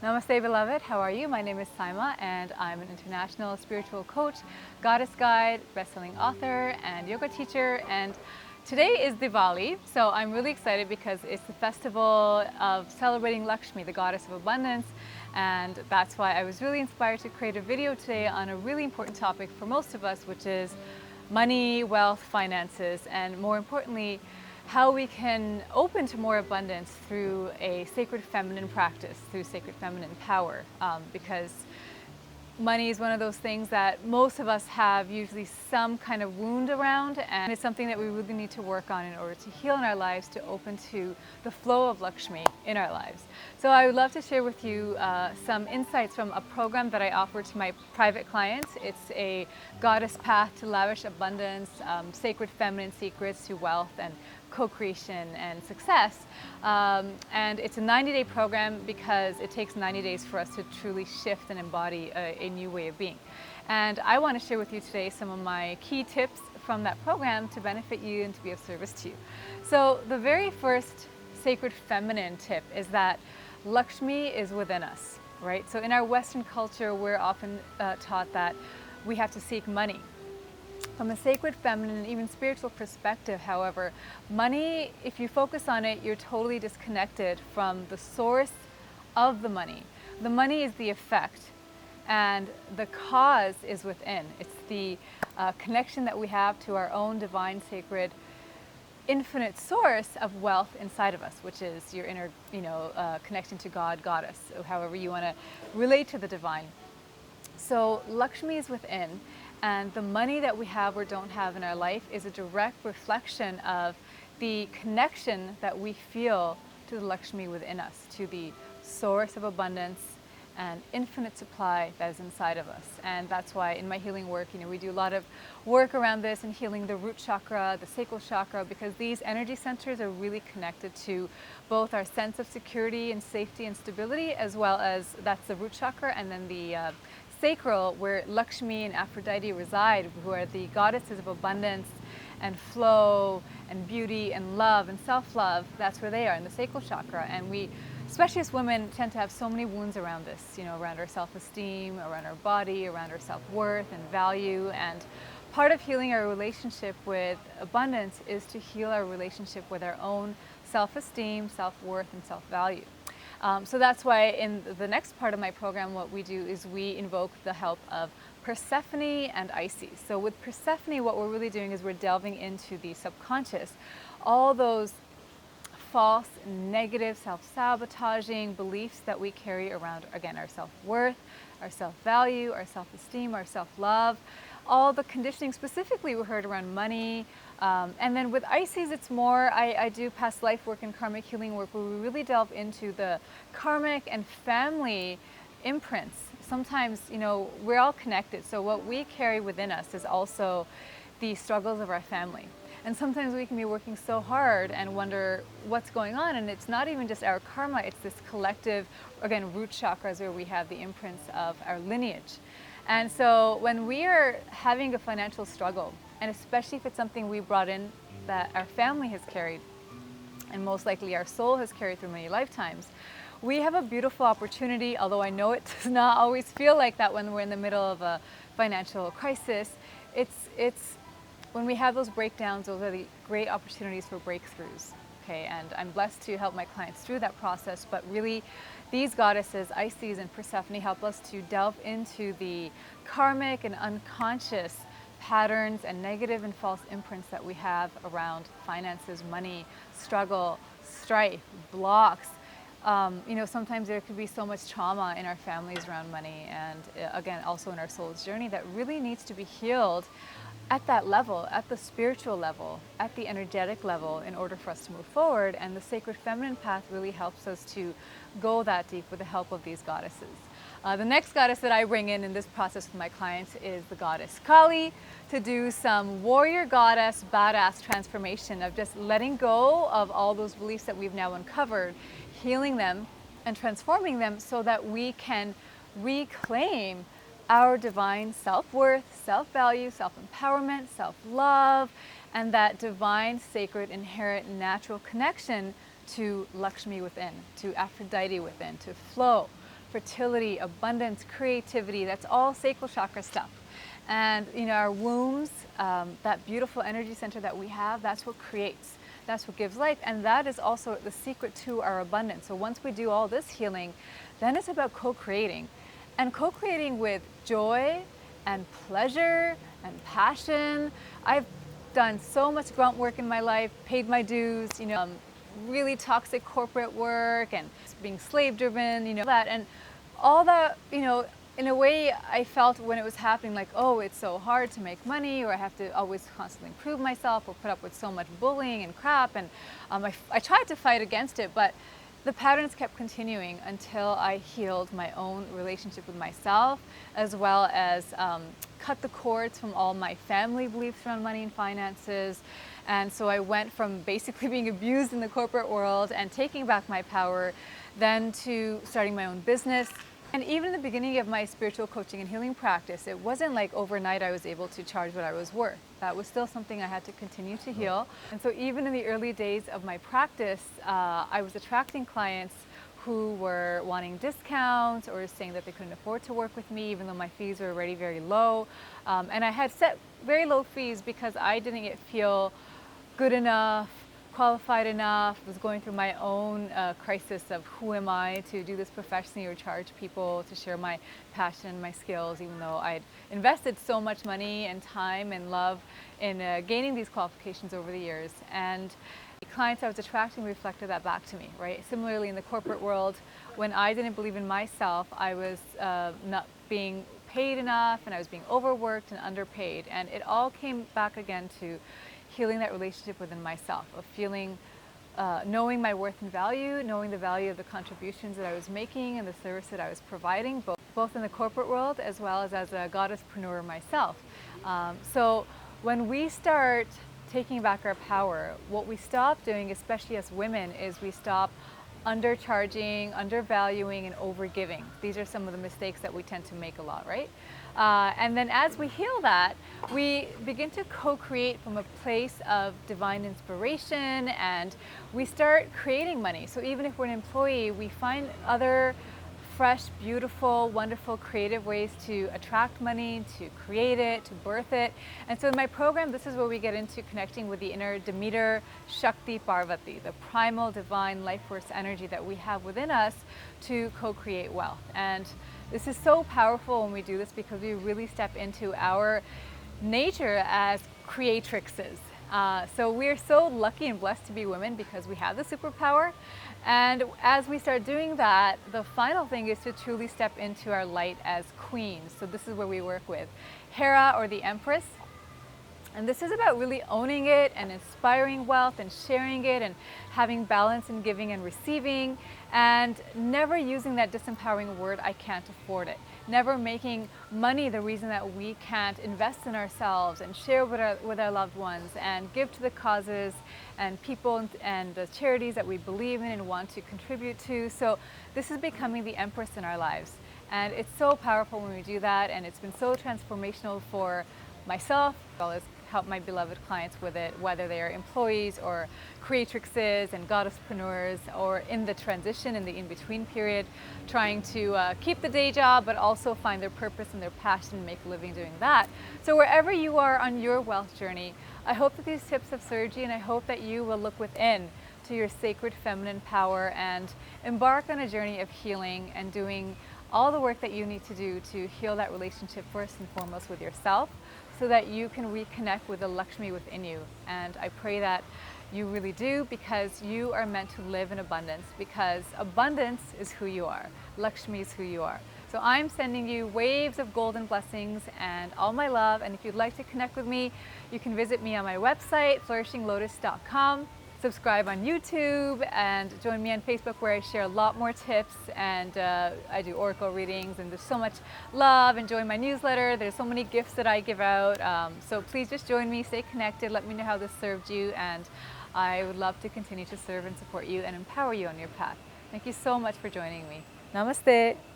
Namaste, beloved. How are you? My name is Syma, and I'm an international spiritual coach, Goddess Guide, best-selling author, and yoga teacher. And today is Diwali, so I'm really excited because it's the festival of celebrating Lakshmi, the goddess of abundance. And that's why I was really inspired to create a video today on a really important topic for most of us, which is money, wealth, finances, and more importantly, how we can open to more abundance through a sacred feminine practice, through sacred feminine power, because money is one of those things that most of us have usually some kind of wound around, and it's something that we really need to work on in order to heal in our lives, to open to the flow of Lakshmi in our lives. So I would love to share with you some insights from a program that I offer to my private clients. It's a goddess path to lavish abundance, sacred feminine secrets to wealth and co-creation and success. And it's a 90-day program because it takes 90 days for us to truly shift and embody a new way of being. And I want to share with you today some of my key tips from that program to benefit you and to be of service to you. So the very first sacred feminine tip is that Lakshmi is within us, right? So in our Western culture, we're often taught that we have to seek money. From a sacred feminine, even spiritual perspective, however, money, if you focus on it, you're totally disconnected from the source of the money. The money is the effect, and the cause is within. It's the connection that we have to our own divine, sacred, infinite source of wealth inside of us, which is your inner, connection to God, Goddess, or however you want to relate to the divine. So Lakshmi is within, and the money that we have or don't have in our life is a direct reflection of the connection that we feel to the Lakshmi within us, to the source of abundance and infinite supply that is inside of us. And that's why in my healing work, we do a lot of work around this and healing the root chakra, the sacral chakra, because these energy centers are really connected to both our sense of security and safety and stability, as well as that's the root chakra, and then the sacral, where Lakshmi and Aphrodite reside, who are the goddesses of abundance and flow and beauty and love and self-love. That's where they are, in the sacral chakra. And we, especially as women, tend to have so many wounds around this, around our self-esteem, around our body, around our self-worth and value. And part of healing our relationship with abundance is to heal our relationship with our own self-esteem, self-worth, and self-value. So that's why in the next part of my program, what we do is we invoke the help of Persephone and Isis. So with Persephone, what we're really doing is we're delving into the subconscious, all those false, negative, self-sabotaging beliefs that we carry around, again, our self-worth, our self-value, our self-esteem, our self-love, all the conditioning specifically we heard around money. And then with Isis, it's more, I do past life work and karmic healing work where we really delve into the karmic and family imprints. Sometimes, we're all connected. So what we carry within us is also the struggles of our family. And sometimes we can be working so hard and wonder what's going on. And it's not even just our karma, it's this collective, again, root chakras where we have the imprints of our lineage. And so when we are having a financial struggle, and especially if it's something we brought in that our family has carried, and most likely our soul has carried through many lifetimes, we have a beautiful opportunity, although I know it does not always feel like that when we're in the middle of a financial crisis. It's when we have those breakdowns, those are the great opportunities for breakthroughs. Okay, and I'm blessed to help my clients through that process, but really these goddesses, Isis and Persephone, help us to delve into the karmic and unconscious patterns and negative and false imprints that we have around finances, money, struggle, strife, blocks. Sometimes there could be so much trauma in our families around money, and again, also in our soul's journey, that really needs to be healed at that level, at the spiritual level, at the energetic level, in order for us to move forward. And the sacred feminine path really helps us to go that deep with the help of these goddesses. The next goddess that I bring in this process with my clients is the goddess Kali, to do some warrior goddess badass transformation of just letting go of all those beliefs that we've now uncovered, healing them and transforming them so that we can reclaim our divine self-worth, self-value, self-empowerment, self-love, and that divine, sacred, inherent, natural connection to Lakshmi within, to Aphrodite within, to flow, fertility, abundance, creativity. That's all sacral chakra stuff. And our wombs, that beautiful energy center that we have, that's what creates. That's what gives life. And that is also the secret to our abundance. So once we do all this healing, then it's about co-creating. And co-creating with joy and pleasure and passion. I've done so much grunt work in my life, paid my dues, really toxic corporate work and being slave driven, that. And all that, in a way I felt when it was happening, like, oh, it's so hard to make money, or I have to always constantly prove myself, or put up with so much bullying and crap. And I tried to fight against it, but the patterns kept continuing until I healed my own relationship with myself, as well as cut the cords from all my family beliefs around money and finances. And so I went from basically being abused in the corporate world and taking back my power, then to starting my own business. And even in the beginning of my spiritual coaching and healing practice, it wasn't like overnight I was able to charge what I was worth. That was still something I had to continue to heal. And so even in the early days of my practice, I was attracting clients who were wanting discounts or saying that they couldn't afford to work with me, even though my fees were already very low. And I had set very low fees because I didn't yet feel good enough, qualified enough. I was going through my own crisis of who am I to do this professionally or charge people to share my passion and my skills, even though I'd invested so much money and time and love in gaining these qualifications over the years. And the clients I was attracting reflected that back to me, right? Similarly, in the corporate world, when I didn't believe in myself, I was not being paid enough, and I was being overworked and underpaid. And it all came back again to healing that relationship within myself, of feeling, knowing my worth and value, knowing the value of the contributions that I was making and the service that I was providing, both in the corporate world as well as a goddesspreneur myself. So when we start taking back our power, what we stop doing, especially as women, is we stop undercharging, undervaluing, and overgiving. These are some of the mistakes that we tend to make a lot, right? And then as we heal that, we begin to co-create from a place of divine inspiration, and we start creating money. So even if we're an employee, we find other fresh, beautiful, wonderful, creative ways to attract money, to create it, to birth it. And so in my program, this is where we get into connecting with the inner Demeter, Shakti, Parvati, the primal, divine, life force energy that we have within us to co-create wealth. And this is so powerful when we do this, because we really step into our nature as creatrixes. So we're so lucky and blessed to be women because we have the superpower. And as we start doing that, the final thing is to truly step into our light as queens. So this is where we work with Hera, or the Empress. And this is about really owning it and inspiring wealth and sharing it and having balance in giving and receiving, and never using that disempowering word, I can't afford it. Never making money the reason that we can't invest in ourselves and share with our loved ones and give to the causes and people and the charities that we believe in and want to contribute to. So this is becoming the Empress in our lives. And it's so powerful when we do that, and it's been so transformational for myself, as well as help my beloved clients with it, whether they are employees or creatrixes and goddesspreneurs, or in the transition, in the in-between period, trying to keep the day job but also find their purpose and their passion and make a living doing that. So wherever you are on your wealth journey, I hope that these tips have served you, and I hope that you will look within to your sacred feminine power and embark on a journey of healing and doing all the work that you need to do to heal that relationship first and foremost with yourself, so that you can reconnect with the Lakshmi within you. And I pray that you really do, because you are meant to live in abundance, because abundance is who you are. Lakshmi is who you are. So I'm sending you waves of golden blessings and all my love. And if you'd like to connect with me, you can visit me on my website, flourishinglotus.com. Subscribe on YouTube and join me on Facebook, where I share a lot more tips, and I do oracle readings, and there's so much love, and join my newsletter. There's so many gifts that I give out. So please just join me, stay connected, let me know how this served you, and I would love to continue to serve and support you and empower you on your path. Thank you so much for joining me. Namaste.